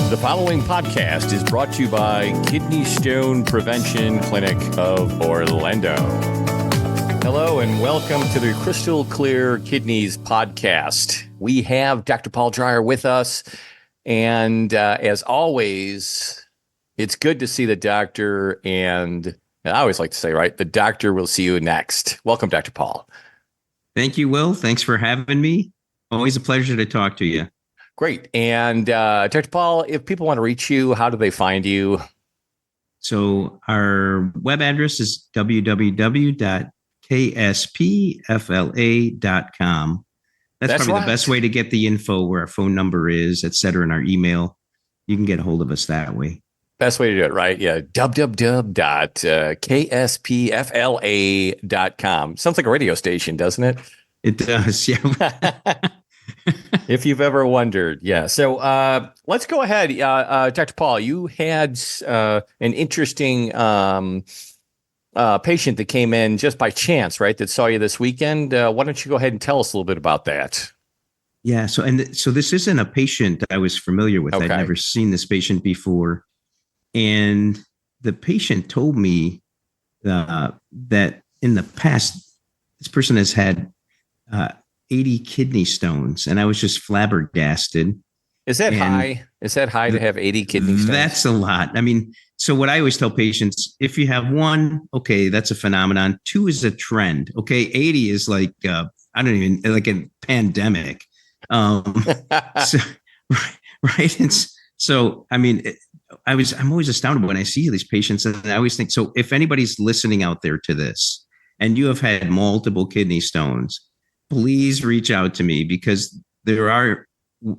The following podcast is brought to you by Kidney Stone Prevention Clinic of Orlando. Hello and welcome to the Crystal Clear Kidneys podcast. We have Dr. Paul Dreyer with us. And as always, it's good to see the doctor. And I always like to say, right, the doctor will see you next. Welcome, Dr. Paul. Thank you, Will. Thanks for having me. Always a pleasure to talk to you. Great. And Dr. Paul, if people want to reach you, how do they find you? So our web address is www.kspfla.com. That's probably right. The best way to get the info, where our phone number is, et cetera, and our email. You can get a hold of us that way. Best way to do it, right? Yeah. www.kspfla.com. Sounds like a radio station, doesn't it? It does. Yeah. If you've ever wondered. Yeah. So let's go ahead. Dr. Paul, you had an interesting patient that came in just by chance, right? That saw you this weekend. Why don't you go ahead and tell us a little bit about that? Yeah. So this isn't a patient I was familiar with. Okay. I'd never seen this patient before. And the patient told me that in the past, this person has had 80 kidney stones, and I was just flabbergasted. Is that high? Is that high to have 80 kidney stones? That's a lot. I mean, so what I always tell patients, if you have one, okay, that's a phenomenon. 2 is a trend. Okay. 80 is like, I don't even, like a pandemic. So, right. And so, I mean, I'm always astounded when I see these patients, and I always think, so if anybody's listening out there to this and you have had multiple kidney stones, please reach out to me, because there are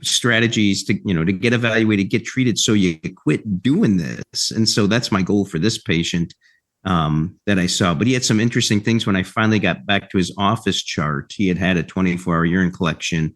strategies to get evaluated, get treated, so you quit doing this. And so that's my goal for this patient that I saw. But he had some interesting things. When I finally got back to his office chart, he had a 24-hour urine collection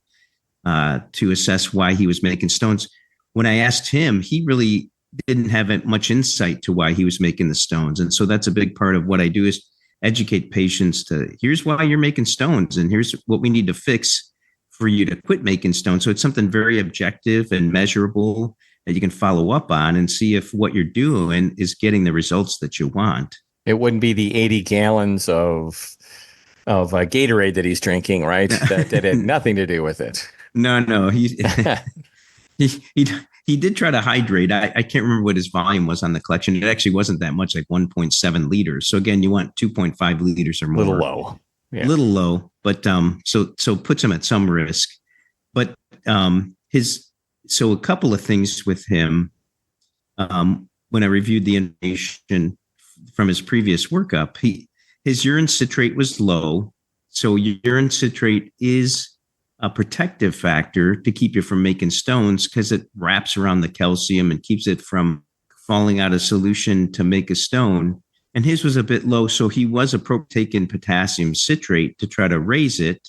to assess why he was making stones. When I asked him, he really didn't have much insight to why he was making the stones. And so that's a big part of what I do, is educate patients to, here's why you're making stones, and here's what we need to fix for you to quit making stones. So it's something very objective and measurable that you can follow up on and see if what you're doing is getting the results that you want. It wouldn't be the 80 gallons of Gatorade that he's drinking, right? That had nothing to do with it. No, he did try to hydrate. I can't remember what his volume was on the collection. It actually wasn't that much, like 1.7 liters. So again, you want 2.5 liters or more. Little low. Yeah. Little low, but so puts him at some risk. But a couple of things with him. When I reviewed the information from his previous workup, his urine citrate was low. So urine citrate is a protective factor to keep you from making stones, because it wraps around the calcium and keeps it from falling out of solution to make a stone. And his was a bit low, so he was taking potassium citrate to try to raise it.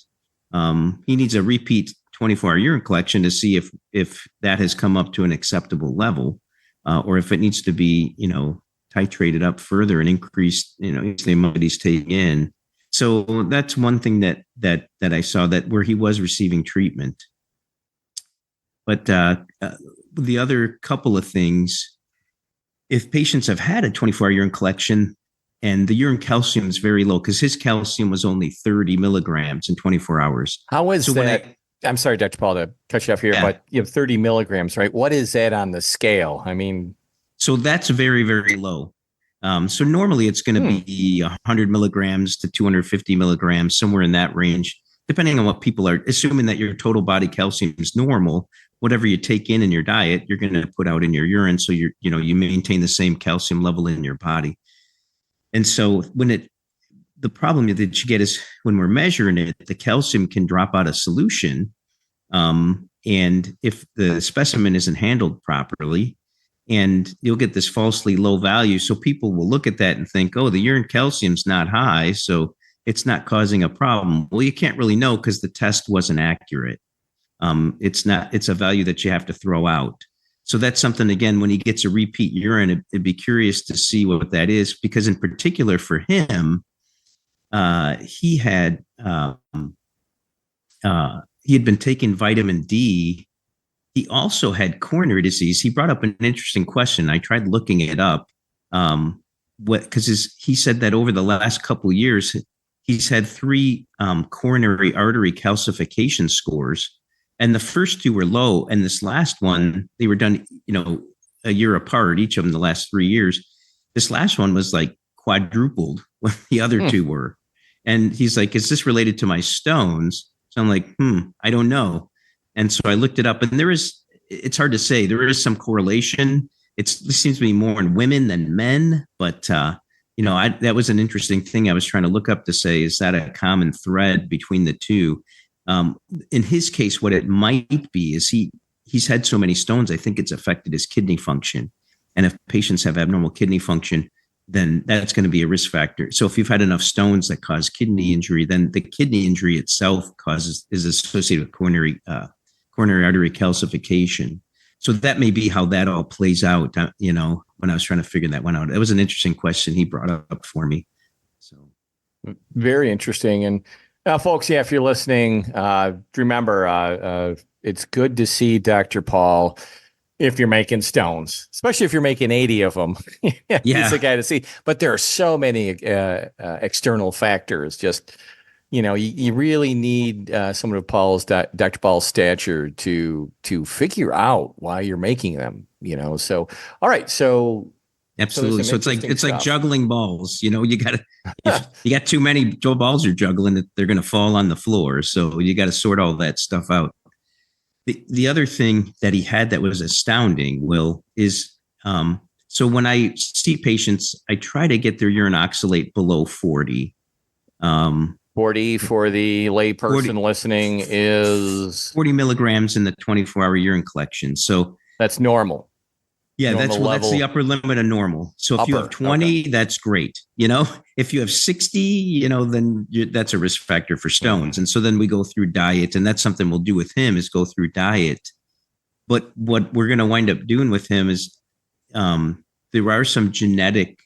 He needs a repeat 24-hour urine collection to see if that has come up to an acceptable level, or if it needs to be, titrated up further and increased, the amount that he's taking in. So that's one thing that I saw, that where he was receiving treatment. But the other couple of things, if patients have had a 24-hour urine collection and the urine calcium is very low, because his calcium was only 30 milligrams in 24 hours. How is that? I'm sorry, Dr. Paul, to cut you off here, but you have 30 milligrams, right? What is that on the scale? I mean, so that's very, very low. So normally it's going to be 100 milligrams to 250 milligrams, somewhere in that range, depending on what people are assuming that your total body calcium is normal. Whatever you take in your diet, you're going to put out in your urine. So you maintain the same calcium level in your body. And so the problem that you get is when we're measuring it, the calcium can drop out of solution. And if the specimen isn't handled properly, and you'll get this falsely low value. So people will look at that and think, oh, the urine calcium's not high, so it's not causing a problem. Well, you can't really know, because the test wasn't accurate. It's a value that you have to throw out. So that's something, again, when he gets a repeat urine, it'd be curious to see what that is, because in particular for him, he had been taking vitamin D he also had coronary disease. He brought up an interesting question. I tried looking it up. Because he said that over the last couple of years, he's had three coronary artery calcification scores, and the first two were low, and this last one, they were done, a year apart, each of them the last 3 years. This last one was like quadrupled what the other two were. And he's like, is this related to my stones? So I'm like, I don't know. And so I looked it up, and it's hard to say. There is some correlation. It seems to be more in women than men, but that was an interesting thing I was trying to look up to say, is that a common thread between the two? In his case, what it might be is he's had so many stones, I think it's affected his kidney function. And if patients have abnormal kidney function, then that's going to be a risk factor. So if you've had enough stones that cause kidney injury, then the kidney injury itself is associated with coronary artery calcification. So that may be how that all plays out, when I was trying to figure that one out. It was an interesting question he brought up for me. So very interesting. And folks, if you're listening, remember, it's good to see Dr. Paul if you're making stones, especially if you're making 80 of them. He's the guy to see. But there are so many external factors. Just, you really need someone of Dr. Paul's stature to figure out why you're making them. So all right, so absolutely. So it's like juggling balls. You got to you got too many balls you're juggling, they're going to fall on the floor. So you got to sort all that stuff out. The other thing that he had that was astounding, Will, is so when I see patients, I try to get their urine oxalate below 40. 40 for the lay person listening is 40 milligrams in the 24-hour urine collection. So that's normal. Yeah, that's the upper limit of normal. So if you have 20, that's great. If you have 60, then that's a risk factor for stones. And so then we go through diet, and that's something we'll do with him, is go through diet. But what we're going to wind up doing with him is there are some genetic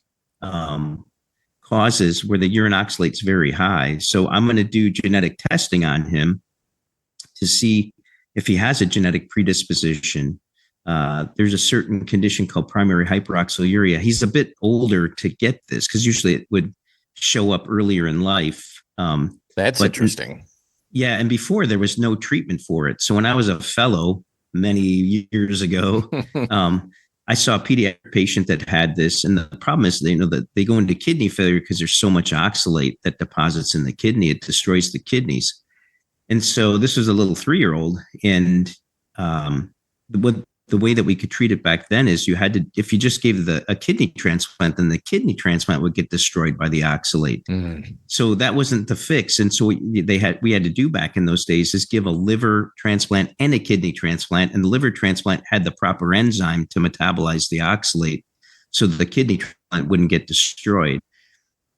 causes where the urine oxalate's very high. So I'm going to do genetic testing on him to see if he has a genetic predisposition. There's a certain condition called primary hyperoxaluria. He's a bit older to get this because usually it would show up earlier in life. That's interesting. Yeah. And before there was no treatment for it. So when I was a fellow many years ago, I saw a pediatric patient that had this. And the problem is, that they go into kidney failure because there's so much oxalate that deposits in the kidney. It destroys the kidneys. And so this was a little 3-year-old. And the way that we could treat it back then is if you just gave a kidney transplant, then the kidney transplant would get destroyed by the oxalate. So that wasn't the fix. And so we had to do back in those days is give a liver transplant and a kidney transplant. And the liver transplant had the proper enzyme to metabolize the oxalate so the kidney transplant wouldn't get destroyed.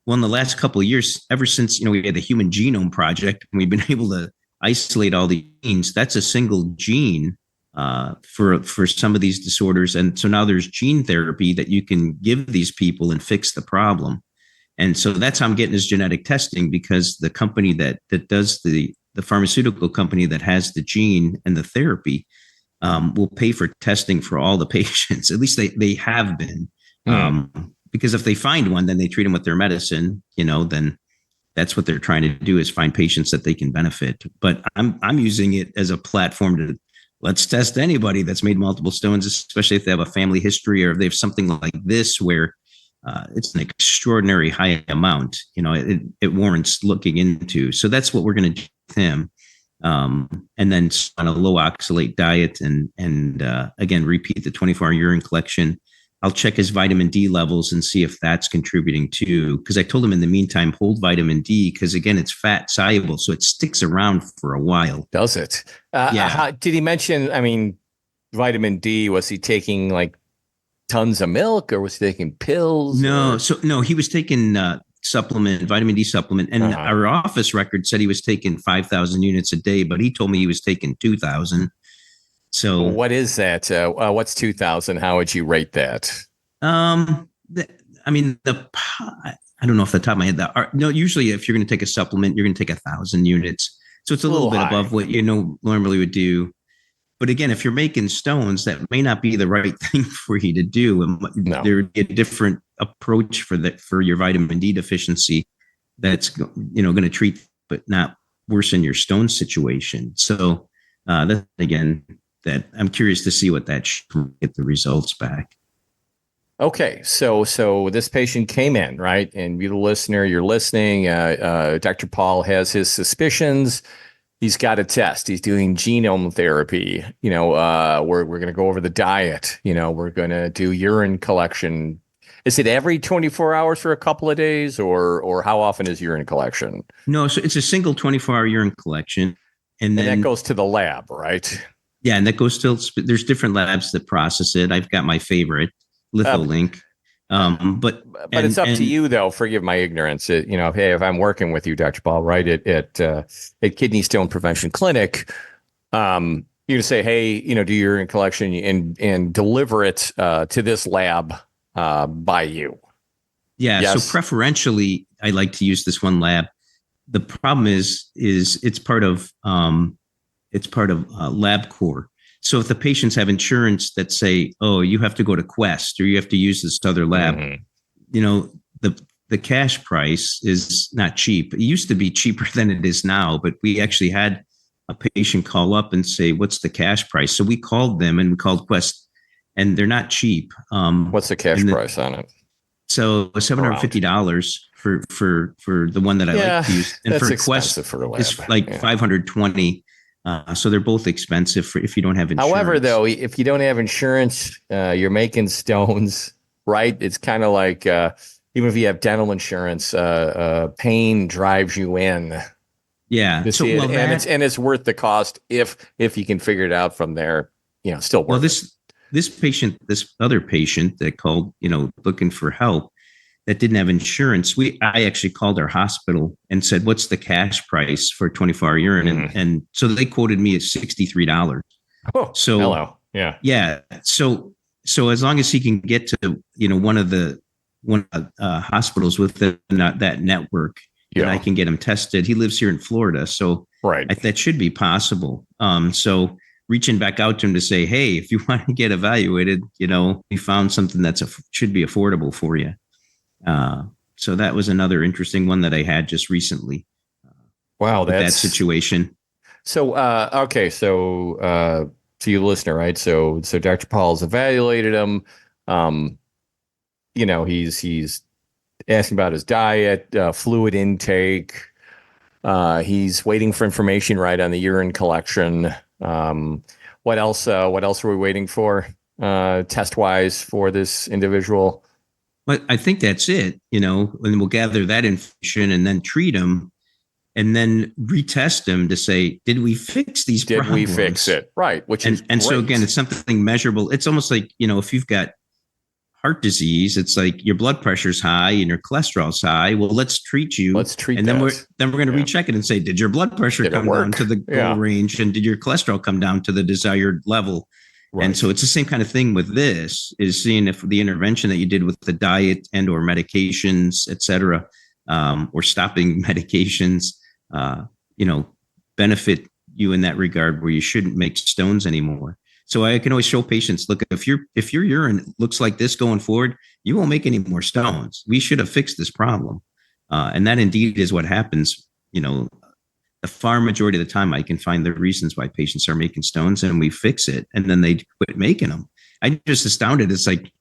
Well, in the last couple of years, ever since, we had the Human Genome Project, and we've been able to isolate all the genes, that's a single gene for some of these disorders. And so now there's gene therapy that you can give these people and fix the problem. And so that's how I'm getting his genetic testing, because the company that does the pharmaceutical company that has the gene and the therapy will pay for testing for all the patients. At least they have been. Because if they find one, then they treat them with their medicine, then that's what they're trying to do, is find patients that they can benefit. But I'm using it as a platform to let's test anybody that's made multiple stones, especially if they have a family history or if they have something like this where it's an extraordinary high amount. It warrants looking into. So that's what we're going to do with him. And then on a low oxalate diet and again, repeat the 24-hour urine collection. I'll check his vitamin D levels and see if that's contributing too. Because I told him in the meantime, hold vitamin D, because again, it's fat soluble, so it sticks around for a while. Does it? Yeah. Did he mention, vitamin D, was he taking like tons of milk, or was he taking pills? No, he was taking vitamin D supplement. And our office record said he was taking 5,000 units a day, but he told me he was taking 2,000. So what is that? What's 2,000? How would you rate that? I don't know off the top of my head. Usually if you're going to take a supplement, you're going to take 1,000 units. So it's a little bit above what normally would do. But again, if you're making stones, that may not be the right thing for you to do. And No. there would be a different approach for your vitamin D deficiency that's going to treat but not worsen your stone situation. So that again, that I'm curious to see what that get the results back. Okay, so this patient came in, right? And you, the listener, you're listening. Dr. Paul has his suspicions. He's got a test. He's doing genome therapy. We're going to go over the diet. We're going to do urine collection. Is it every 24 hours for a couple of days, or how often is urine collection? No, so it's a single 24-hour urine collection, and then that goes to the lab, right? Yeah, and that goes to, there's different labs that process it. I've got my favorite, Litholink. But it's up to you, though. Forgive my ignorance. Hey, if I'm working with you, Dr. Paul, right, at Kidney Stone Prevention Clinic, you say, hey, do urine collection and deliver it to this lab by you. Yeah. Yes? So preferentially, I like to use this one lab. The problem is it's part of LabCorp. So if the patients have insurance that say, oh, you have to go to Quest or you have to use this other lab, the cash price is not cheap. It used to be cheaper than it is now, but we actually had a patient call up and say, what's the cash price? So we called them and we called Quest, and they're not cheap. What's the cash price on it? So $750 for the one that I like to use. And for Quest, it's like $520. So they're both expensive if you don't have insurance. However, though, if you don't have insurance, you're making stones, right? It's kind of like even if you have dental insurance, pain drives you in. Yeah. So, it's worth the cost if you can figure it out from there. Still worth. Well, this other patient that called, looking for help, that didn't have insurance, I actually called our hospital and said, what's the cash price for 24-hour urine? And so they quoted me at $63. Oh, so hello. Yeah. Yeah. So as long as he can get to, one of the hospitals within that network, and I can get him tested. He lives here in Florida. So that should be possible. So reaching back out to him to say, hey, if you want to get evaluated, we found something should be affordable for you. So that was another interesting one that I had just recently. Wow, that situation. So, okay, so to you, listener, right? So Dr. Paul's evaluated him. He's asking about his diet, fluid intake. He's waiting for information, right, on the urine collection. What else? What else are we waiting for, test-wise, for this individual? But I think that's it, and we'll gather that information and then treat them and then retest them to say, did we fix these problems? Did we fix it? Right. And so again, it's something measurable. It's almost like, if you've got heart disease, it's like your blood pressure's high and your cholesterol's high. Well, let's treat you. And then we're going to recheck it and say, did your blood pressure come down to the goal range? And did your cholesterol come down to the desired level? Right. And so it's the same kind of thing with this, is seeing if the intervention that you did with the diet and or medications, et cetera, or stopping medications, benefit you in that regard where you shouldn't make stones anymore. So I can always show patients, look, if your urine looks like this going forward, you won't make any more stones. We should have fixed this problem. And that indeed is what happens, the far majority of the time. I can find the reasons why patients are making stones and we fix it, and then they quit making them. I'm just astounded. It's like,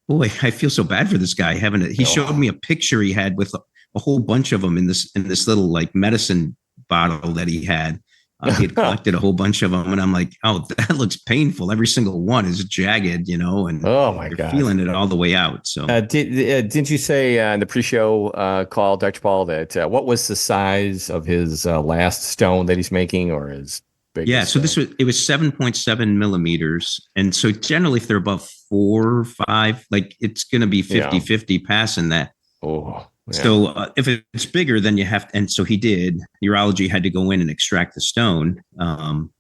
boy, I feel so bad for this guy having it. He showed me a picture he had with a whole bunch of them in this little like medicine bottle that he had. He had collected a whole bunch of them, and I'm like, oh, that looks painful. Every single one is jagged, and oh my God, feeling it all the way out. So didn't you say in the pre-show call, Dr. Paul, that what was the size of his last stone that he's making, or his biggest? Yeah, so it was 7.7 millimeters, and so generally if they're above 4 or 5, like it's going to be 50-50 passing that. Oh. Yeah. So if it's bigger, then you have to, and so he did. Urology had to go in and extract the stone, and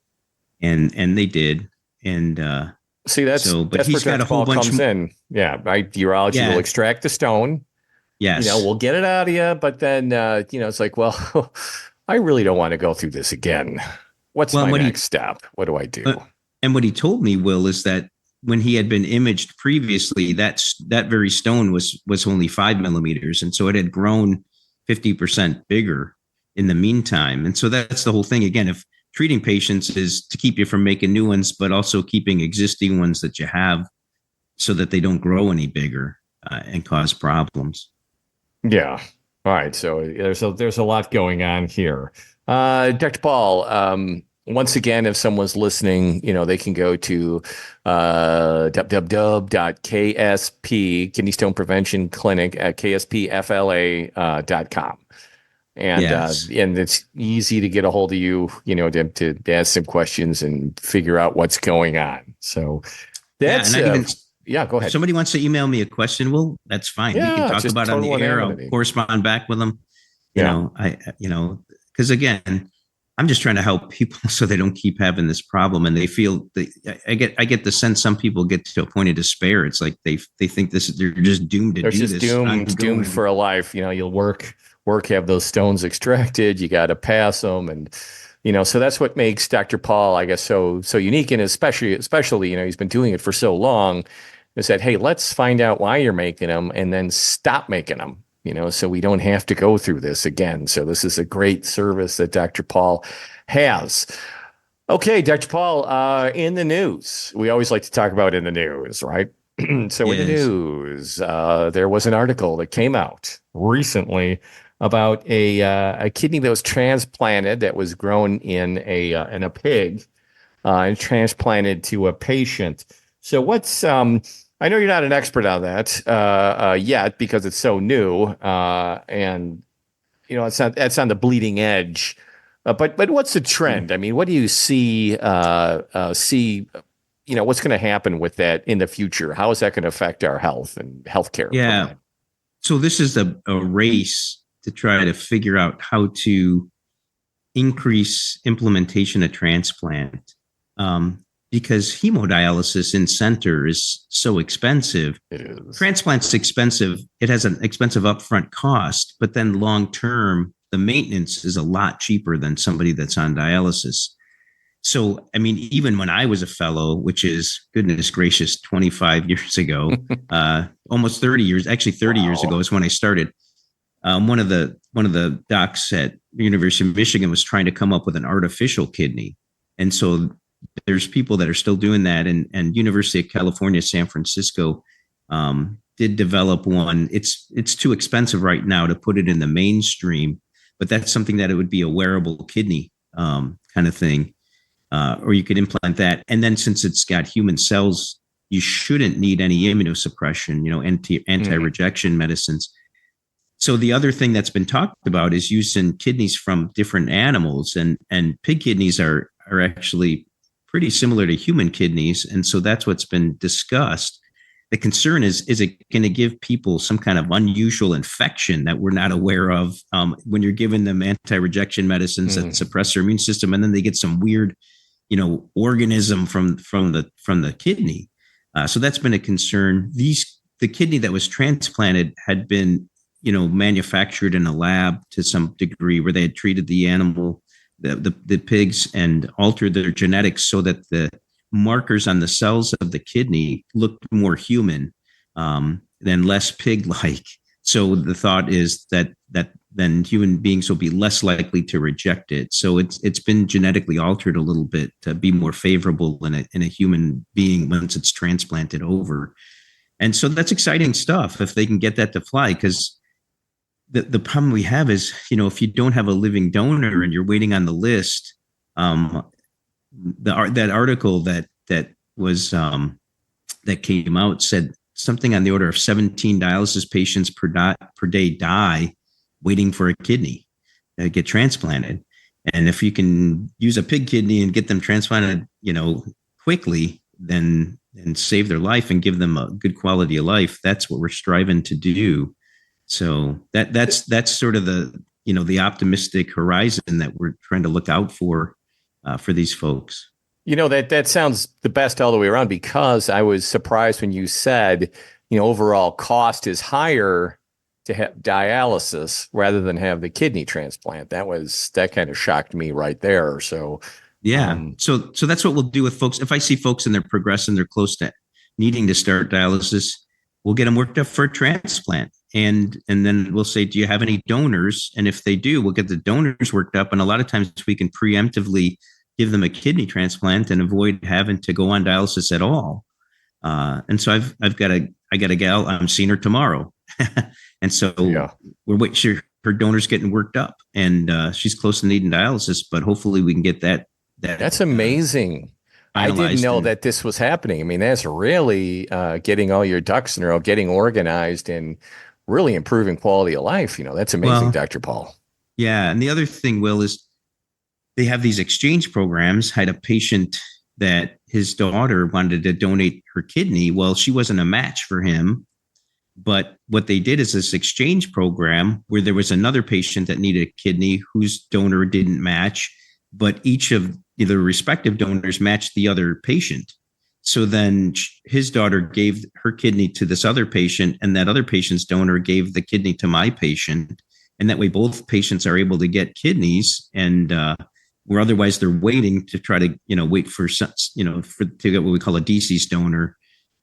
they did. And see, that's where Dr. Paul comes in. Yeah, right. Urology will extract the stone. Yes, we'll get it out of you, but then it's like, well, I really don't want to go through this again. What's my next step? What do I do? And what he told me, Will, is that when he had been imaged previously, that very stone was only 5 millimeters, and so it had grown 50% bigger in the meantime. And so that's the whole thing. Again, if treating patients is to keep you from making new ones, but also keeping existing ones that you have so that they don't grow any bigger and cause problems. Yeah. All right. So there's a lot going on here. Dr. Paul, once again, if someone's listening, they can go to www.ksp, Kidney Stone Prevention Clinic at kspfla.com. And Yes. and it's easy to get a hold of you, to ask some questions and figure out what's going on. So that's And I even yeah, go if ahead. somebody wants to email me a question, well, that's fine. We can Yeah, talk just about it on total the air. I'll anonymity. correspond back with them. Yeah. Because again, I'm just trying to help people so they don't keep having this problem, and they feel I get the sense some people get to a point of despair. It's like they think they're just doomed to They're do just this doomed ongoing. for a life. You'll work, have those stones extracted. You got to pass them, and so that's what makes Dr. Paul, I guess, so unique, and especially, he's been doing it for so long. Is that, hey, let's find out why you're making them, and then stop making them. So we don't have to go through this again. So this is a great service that Dr. Paul has. Okay, Dr. Paul, in the news, we always like to talk about in the news, right? So in the Yes. news, there was an article that came out recently about a kidney that was transplanted, that was grown in a pig, and transplanted to a patient. So what's I know you're not an expert on that yet, because it's so new, and it's on the bleeding edge. But what's the trend? I mean, what do you see? What's going to happen with that in the future? How is that going to affect our health and healthcare Yeah. provider? So this is a race to try to figure out how to increase implementation of transplant. Because hemodialysis in center is so expensive. It is. Transplant's expensive. It has an expensive upfront cost, but then long term, the maintenance is a lot cheaper than somebody that's on dialysis. So, I mean, even when I was a fellow, which is goodness gracious, 25 years ago, almost 30 years, actually 30 years ago is when I started. One of the docs at the University of Michigan was trying to come up with an artificial kidney, and so there's people that are still doing that, and University of California, San Francisco did develop one. It's too expensive right now to put it in the mainstream, but that's something that it would be a wearable kidney kind of thing, or you could implant that. And then since it's got human cells, you shouldn't need any immunosuppression, anti-rejection medicines. So the other thing that's been talked about is using kidneys from different animals, and pig kidneys are actually pretty similar to human kidneys. And so that's what's been discussed. The concern is it going to give people some kind of unusual infection that we're not aware of when you're giving them anti-rejection medicines that suppress their immune system, and then they get some weird, organism from the kidney. So that's been a concern. The kidney that was transplanted had been, manufactured in a lab to some degree, where they had treated the animal, the pigs, and altered their genetics so that the markers on the cells of the kidney looked more human than less pig-like. So the thought is that then human beings will be less likely to reject it. So it's been genetically altered a little bit to be more favorable in a human being once it's transplanted over. And so that's exciting stuff if they can get that to fly, because the problem we have is, if you don't have a living donor and you're waiting on the list, that article that was that came out said something on the order of 17 dialysis patients per day die waiting for a kidney to get transplanted. And if you can use a pig kidney and get them transplanted, quickly, then and save their life and give them a good quality of life, that's what we're striving to do. So that's sort of the optimistic horizon that we're trying to look out for these folks. That sounds the best all the way around, because I was surprised when you said, overall cost is higher to have dialysis rather than have the kidney transplant. That kind of shocked me right there. So Yeah. So that's what we'll do with folks. If I see folks and they're progressing, they're close to needing to start dialysis, we'll get them worked up for a transplant. And then we'll say, do you have any donors? And if they do, we'll get the donors worked up. And a lot of times we can preemptively give them a kidney transplant and avoid having to go on dialysis at all. And so I got a gal, I'm seeing her tomorrow. And so we're waiting, her donor's getting worked up, and she's close to needing dialysis, but hopefully we can get that. That's amazing. I didn't know that this was happening. I mean, that's really getting all your ducks in a row, getting organized, and really improving quality of life. That's amazing, Dr. Paul. Yeah. And the other thing, Will, is they have these exchange programs. Had a patient that his daughter wanted to donate her kidney. Well, she wasn't a match for him. But what they did is this exchange program where there was another patient that needed a kidney whose donor didn't match, but each of the respective donors matched the other patient. So then his daughter gave her kidney to this other patient, and that other patient's donor gave the kidney to my patient. And that way both patients are able to get kidneys, and where otherwise they're waiting to try to, wait for, to get what we call a deceased donor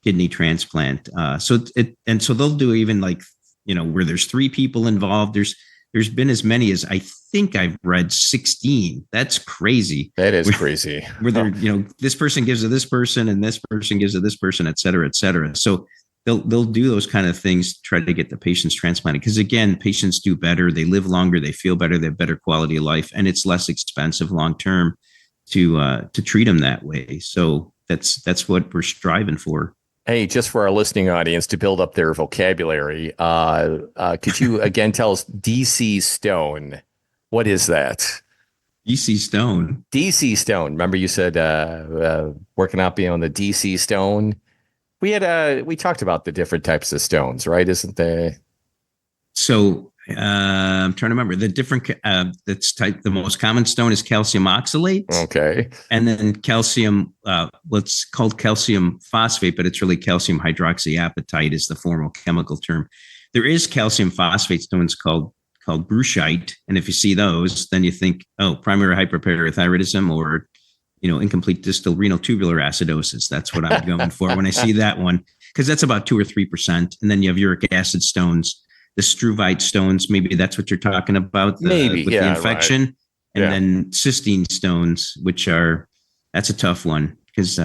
kidney transplant. So they'll do even where there's 3 people involved. There's been as many as I think I've read 16. That's crazy. That is crazy. Where they're, this person gives to this person and this person gives to this person, et cetera, et cetera. So they'll do those kind of things to try to get the patients transplanted. Because again, patients do better. They live longer. They feel better. They have better quality of life, and it's less expensive long term to treat them that way. So that's what we're striving for. Hey, just for our listening audience to build up their vocabulary, could you again tell us DC stone? What is that? DC stone. DC stone. Remember you said working out being on the DC stone. We talked about the different types of stones, right? Isn't there? So I'm trying to remember the different. The most common stone is calcium oxalate. Okay. And then calcium. What's called calcium phosphate, but it's really calcium hydroxyapatite is the formal chemical term. There is calcium phosphate stones called bruchite, and if you see those, then you think, oh, primary hyperparathyroidism or incomplete distal renal tubular acidosis. That's what I'm going for when I see that one, because that's about 2 or 3%. And then you have uric acid stones. The struvite stones, maybe that's what you're talking about. Maybe, with the infection. Right. And then cystine stones, that's a tough one because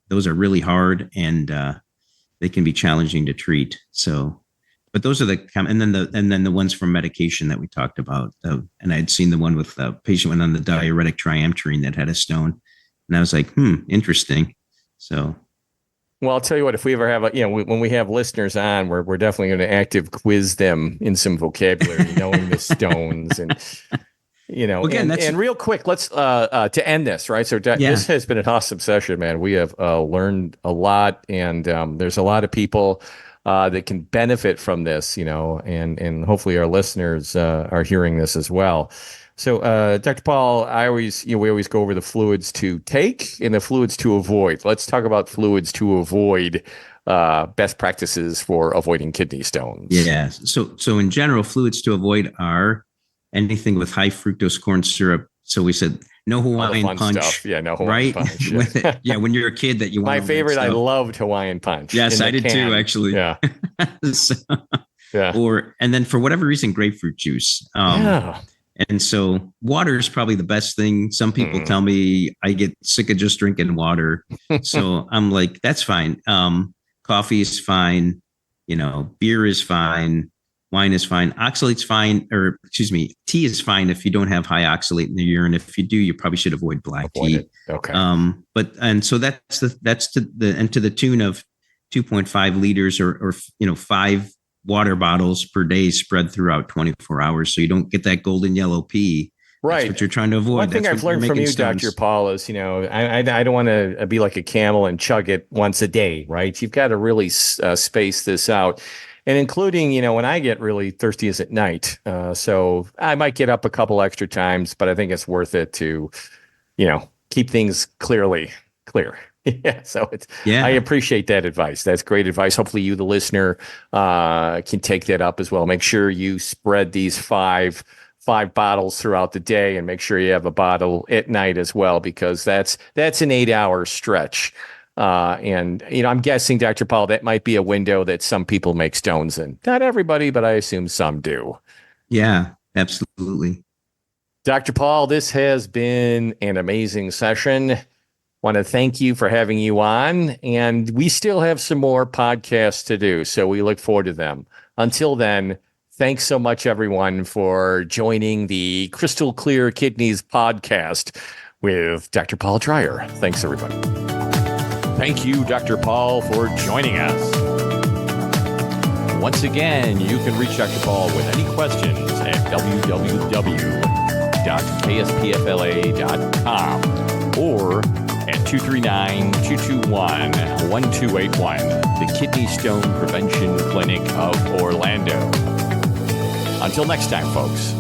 those are really hard and they can be challenging to treat. So, but those are and then the ones from medication that we talked about. And I had seen the one with the patient went on the diuretic triamterene that had a stone, and I was like, interesting. So. Well, I'll tell you what, if we ever have when we have listeners on, we're definitely going to active quiz them in some vocabulary, knowing the stones and, again, and real quick, let's, to end this, right? So this has been an awesome session, man. We have learned a lot, and there's a lot of people that can benefit from this, and hopefully our listeners are hearing this as well. So, Dr. Paul, we always go over the fluids to take and the fluids to avoid. Let's talk about fluids to avoid, best practices for avoiding kidney stones. Yeah. So in general, fluids to avoid are anything with high fructose corn syrup. So we said no Hawaiian punch. Stuff. Yeah, no Hawaiian punch. Yeah. When you're a kid that you want. My favorite, I loved Hawaiian punch. Yes, I did too, actually. Yeah. And then for whatever reason, grapefruit juice. And so water is probably the best thing. Some people tell me I get sick of just drinking water. So I'm like, that's fine. Coffee is fine. Beer is fine. Wine is fine. Oxalate's fine. Tea is fine if you don't have high oxalate in the urine. If you do, you probably should avoid black tea. Okay. So that's to the tune of 2.5 liters or 5 water bottles per day spread throughout 24 hours. So you don't get that golden yellow pee. Right. That's what you're trying to avoid. One thing I've learned from you, stones. Dr. Paul, is, I don't want to be like a camel and chug it once a day, right? You've got to really space this out. And including, when I get really thirsty is at night. So I might get up a couple extra times, but I think it's worth it to, keep things clear. Yeah. So I appreciate that advice. That's great advice. Hopefully you, the listener, can take that up as well. Make sure you spread these 5 5 bottles throughout the day, and make sure you have a bottle at night as well, because that's an 8-hour stretch. And I'm guessing, Dr. Paul, that might be a window that some people make stones in. Not everybody, but I assume some do. Yeah, absolutely. Dr. Paul, this has been an amazing session. Want to thank you for having you on, and we still have some more podcasts to do, so we look forward to them. Until then, thanks so much, everyone, for joining the Crystal Clear Kidneys podcast with Dr. Paul Dreyer. Thanks, everybody. Thank you, Dr. Paul, for joining us. Once again, you can reach Dr. Paul with any questions at www.kspfla.com or at 239-221-1281, the Kidney Stone Prevention Clinic of Orlando. Until next time, folks.